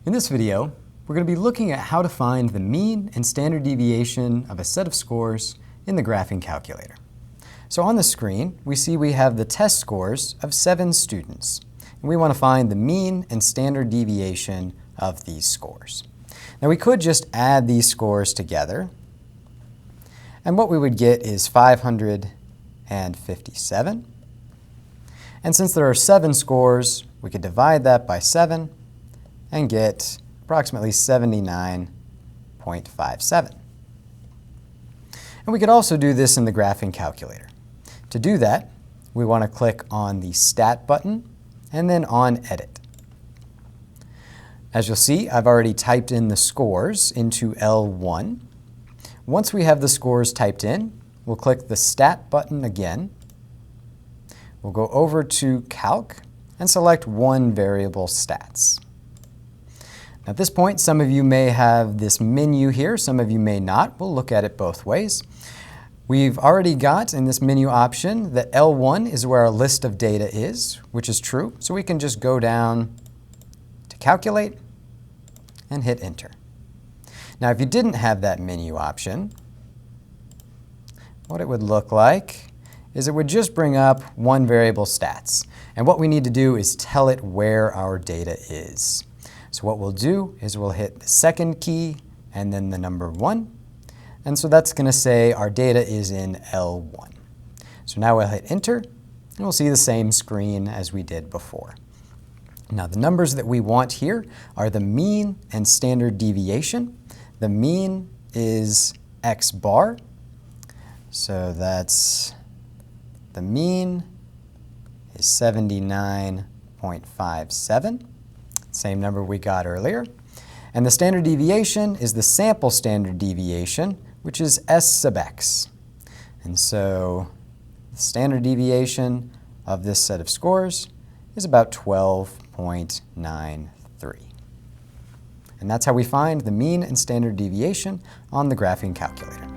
In this video, we're going to be looking at how to find the mean and standard deviation of a set of scores in the graphing calculator. So on the screen, we see we have the test scores of 7 students, and we want to find the mean and standard deviation of these scores. Now we could just add these scores together, and what we would get is 557. And since there are 7 scores, we could divide that by 7 and get approximately 79.57. And we could also do this in the graphing calculator. To do that, we want to click on the Stat button and then on Edit. As you'll see, I've already typed in the scores into L1. Once we have the scores typed in, we'll click the Stat button again. We'll go over to Calc and select one variable, Stats. At this point, some of you may have this menu here, some of you may not. We'll look at it both ways. We've already got in this menu option that L1 is where our list of data is, which is true. So we can just go down to Calculate and hit Enter. Now, if you didn't have that menu option, what it would look like is it would just bring up one variable, Stats. And what we need to do is tell it where our data is. So what we'll do is we'll hit the second key and then the number 1. And so that's going to say our data is in L1. So now we'll hit Enter, and we'll see the same screen as we did before. Now the numbers that we want here are the mean and standard deviation. The mean is X bar. So that's the mean is 79.57. Same number we got earlier. And the standard deviation is the sample standard deviation, which is S sub x. And so the standard deviation of this set of scores is about 12.93. And that's how we find the mean and standard deviation on the graphing calculator.